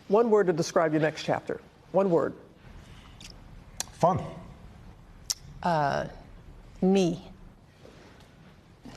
One word to describe your next chapter. One word. Fun. Me.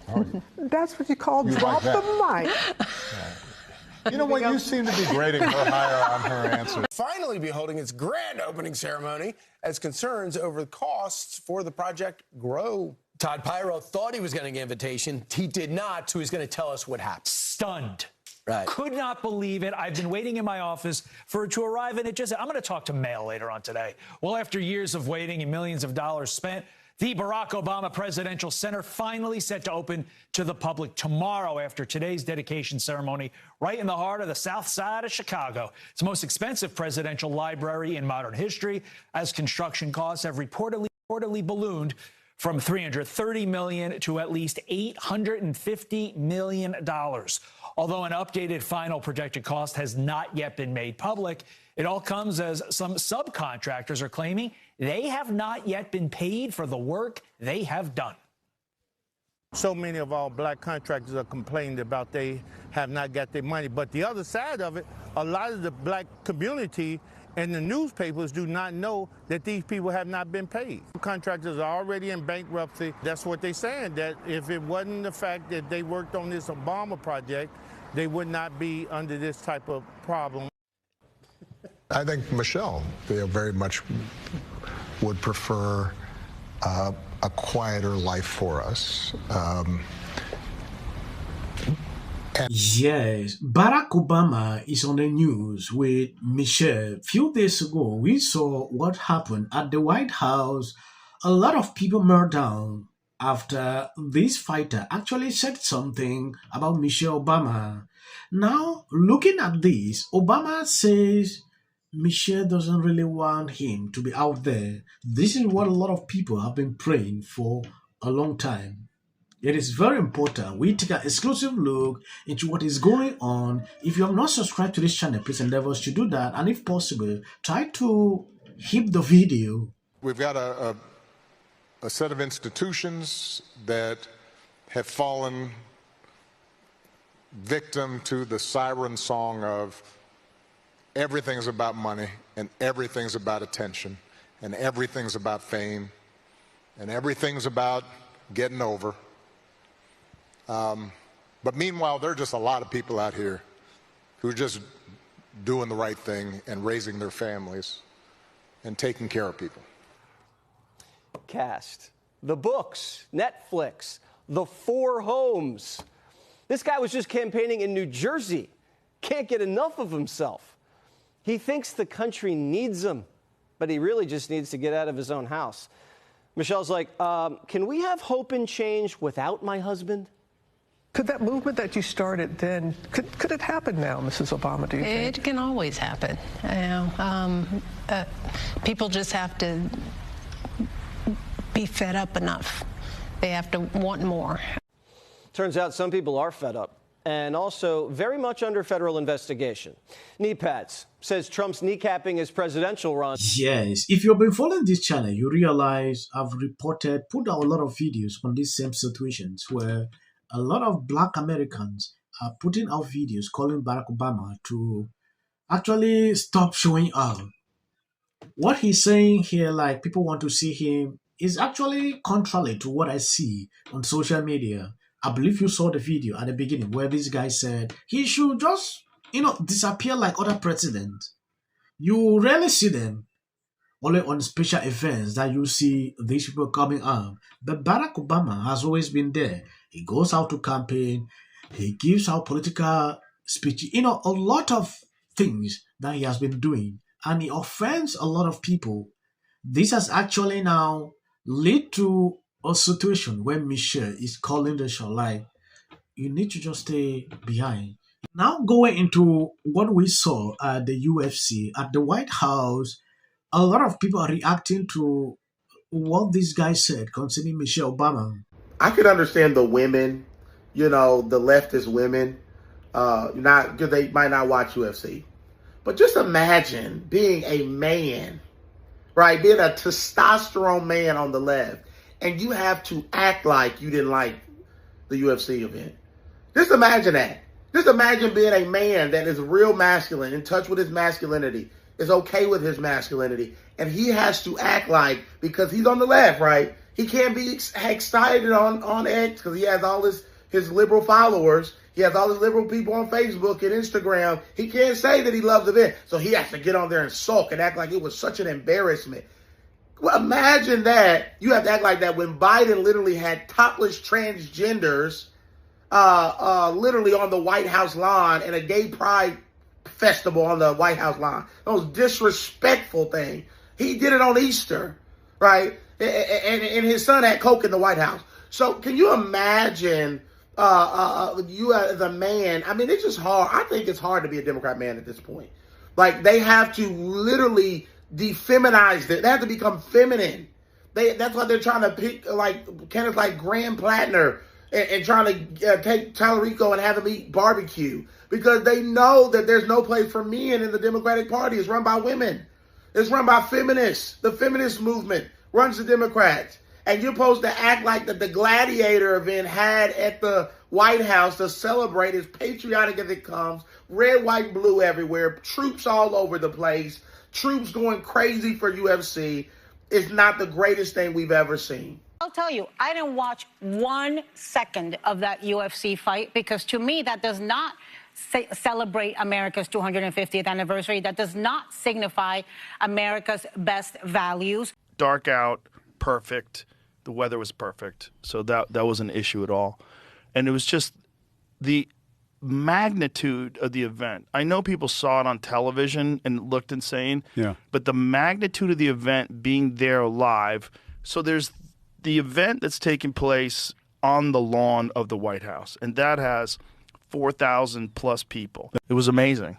Oh, That's what you call you drop like the mic. You know what? You seem to be grading her higher on her answer. Finally be holding its grand opening ceremony as concerns over the costs for the project grow. Todd Pyro thought he was getting an invitation. He did not, so he's going to tell us what happened. Stunned. Right. Could not believe it. I've been waiting in my office for it to arrive, and I'm going to talk to Mail later on today. Well, after years of waiting and millions of dollars spent, the Barack Obama Presidential Center finally set to open to the public tomorrow after today's dedication ceremony right in the heart of the South Side of Chicago. It's the most expensive presidential library in modern history, as construction costs have reportedly ballooned from $330 million to at least $850 million. Although an updated final projected cost has not yet been made public, it all comes as some subcontractors are claiming they have not yet been paid for the work they have done. So many of our black contractors are complaining about they have not got their money. But the other side of it, a lot of the black community and the newspapers do not know that these people have not been paid. Contractors are already in bankruptcy. That's what they're saying, that if it wasn't the fact that they worked on this Obama project, they would not be under this type of problem. I think Michelle very much would prefer a quieter life for us. Yes, Barack Obama is on the news with Michelle. A few days ago, we saw what happened at the White House. A lot of people melted down after this fighter actually said something about Michelle Obama. Now, looking at this, Obama says Michelle doesn't really want him to be out there. This is what a lot of people have been praying for a long time. It is very important we take an exclusive look into what is going on. If you have not subscribed to this channel, please endeavor to do that. And if possible, try to hit the video. We've got a set of institutions that have fallen victim to the siren song of everything's about money, and everything's about attention, and everything's about fame, and everything's about getting over. But meanwhile, there are just a lot of people out here who are just doing the right thing and raising their families and taking care of people. Cast, the books, Netflix, the 4 homes. This guy was just campaigning in New Jersey. Can't get enough of himself. He thinks the country needs him, but he really just needs to get out of his own house. Michelle's like, can we have hope and change without my husband? Could that movement that you started then, could it happen now, Mrs. Obama, do you think? It can always happen. You know, people just have to be fed up enough. They have to want more. Turns out some people are fed up and also very much under federal investigation. Knee pads says Trump's kneecapping his presidential run. Yes, if you've been following this channel, you realize I've put out a lot of videos on these same situations where a lot of black Americans are putting out videos calling Barack Obama to actually stop showing up. What he's saying here, like people want to see him, is actually contrary to what I see on social media. I believe you saw the video at the beginning where this guy said he should just, disappear like other presidents. You rarely see them. Only on special events that you see these people coming up. But Barack Obama has always been there. He goes out to campaign. He gives out political speech. A lot of things that he has been doing. And he offends a lot of people. This has actually now led to a situation where Michelle is calling the show like, you need to just stay behind. Now going into what we saw at the UFC, at the White House, a lot of people are reacting to what this guy said concerning Michelle Obama. I could understand the women, the leftist women, because they might not watch UFC. But just imagine being a man, right? Being a testosterone man on the left, and you have to act like you didn't like the UFC event. Just imagine that. Just imagine being a man that is real masculine, in touch with his masculinity, is okay with his masculinity, and he has to act like, because he's on the left, right? He can't be excited on X because he has all his liberal followers. He has all his liberal people on Facebook and Instagram. He can't say that he loves the event, so he has to get on there and sulk and act like it was such an embarrassment. Well, imagine that. You have to act like that when Biden literally had topless transgenders literally on the White House lawn and a gay pride festival on the White House lawn. The most disrespectful thing. He did it on Easter, right? And his son had coke in the White House. So can you imagine you as a man? I mean, it's just hard. I think it's hard to be a Democrat man at this point. Like, they have to literally defeminize it. They have to become feminine. That's why they're trying to pick like candidates like Graham Plattner and trying to take Tallarico and have him eat barbecue, because they know that there's no place for men in the Democratic Party. It's run by women. It's run by feminists. The feminist movement runs the Democrats. And you're supposed to act like that the Gladiator event had at the White House to celebrate, as patriotic as it comes, red, white, blue everywhere, troops all over the place, troops going crazy for UFC. Is not the greatest thing we've ever seen. I'll tell you, I didn't watch 1 second of that UFC fight, because to me that does not celebrate America's 250th anniversary. That does not signify America's best values. Dark out, perfect. The weather was perfect, so that wasn't an issue at all. And it was just the magnitude of the event. I know people saw it on television and it looked insane, but the magnitude of the event being there live. So there's the event that's taking place on the lawn of the White House, and that has 4,000 plus people. It was amazing.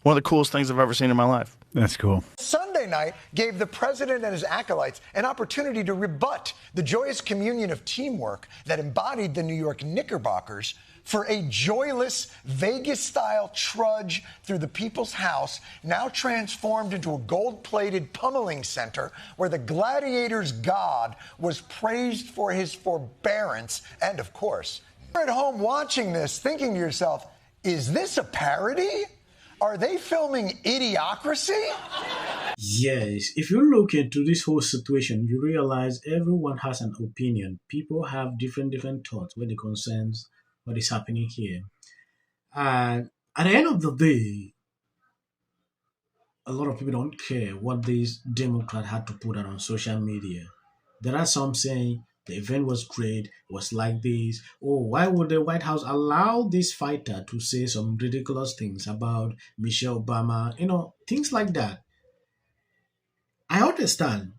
One of the coolest things I've ever seen in my life. That's cool. Sunday night gave the president and his acolytes an opportunity to rebut the joyous communion of teamwork that embodied the New York Knickerbockers for a joyless Vegas-style trudge through the people's house, now transformed into a gold-plated pummeling center where the gladiator's god was praised for his forbearance. And, of course, you're at home watching this thinking to yourself, is this a parody? Are they filming Idiocracy? Yes, if you look into this whole situation, you realize everyone has an opinion. People have different thoughts when it concerns what is happening here. And at the end of the day, a lot of people don't care what this Democrat had to put out on social media. There are some saying the event was great, it was like this. Oh, why would the White House allow this fighter to say some ridiculous things about Michelle Obama? You know, things like that. I understand.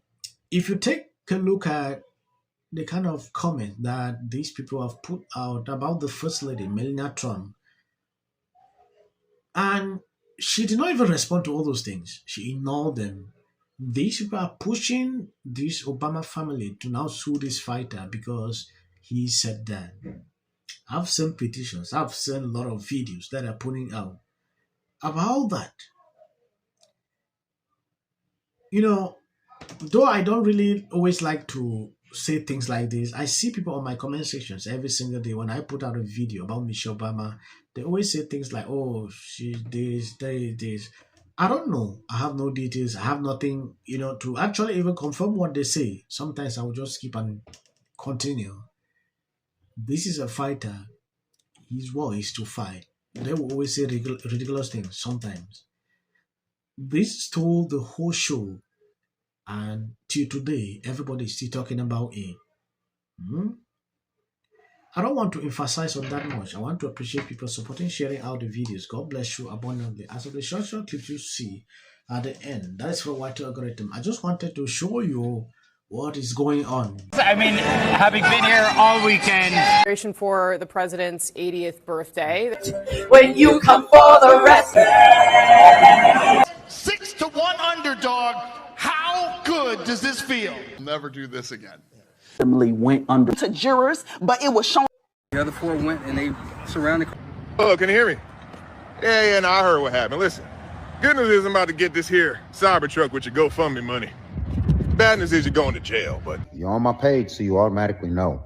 If you take a look at the kind of comment that these people have put out about the First Lady, Melania Trump, and she did not even respond to all those things. She ignored them. These people are pushing this Obama family to now sue this fighter because he said that. I've seen petitions. I've seen a lot of videos that are putting out about that. You know, though I don't really always like to say things like this, I see people on my comment sections every single day when I put out a video about Michelle Obama. They always say things like, oh, she's this, this. I don't know. I have no details. I have nothing, to actually even confirm what they say. Sometimes I will just skip and continue. This is a fighter. His war is to fight. They will always say ridiculous things sometimes. This stole the whole show. And till today, everybody is still talking about it. I don't want to emphasize on that much. I want to appreciate people supporting, sharing out the videos. God bless you abundantly. As of the short clips you see at the end, that is for White Algorithm. I just wanted to show you what is going on. I mean, having been here all weekend. For the president's 80th birthday. When you come for the rest. 6-1 underdog. How good does this feel? Never do this again. Went under to jurors, but it was shown. The other four went and they surrounded. Oh, can you hear me? Yeah, no, I heard what happened. Listen, good news is I'm about to get this here Cybertruck with your GoFundMe money. Bad news is you're going to jail, but... You're on my page, so you automatically know.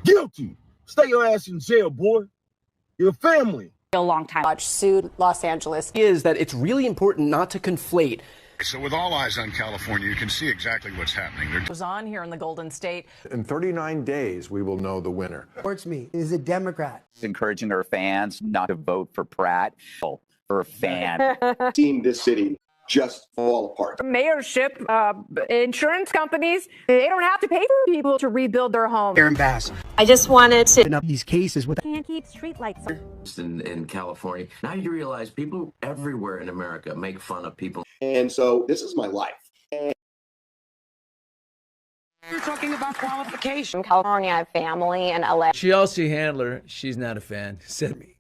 Guilty. Stay your ass in jail, boy. Your family. A long time. Sued Los Angeles. Is that it's really important not to conflate. So with all eyes on California, you can see exactly what's happening. It was on here in the Golden State. In 39 days, we will know the winner. Supports me is a Democrat. Encouraging her fans not to vote for Pratt. For a fan. Seeing this city just fall apart. Mayorship, insurance companies, they don't have to pay for people to rebuild their homes. Aaron Bass. I just wanted to open up these cases with can't keep streetlights in California. Now you realize people everywhere in America make fun of people. And so this is my life. You're talking about qualification. In California, I have family in LA. Chelsea Handler, she's not a fan. Said me.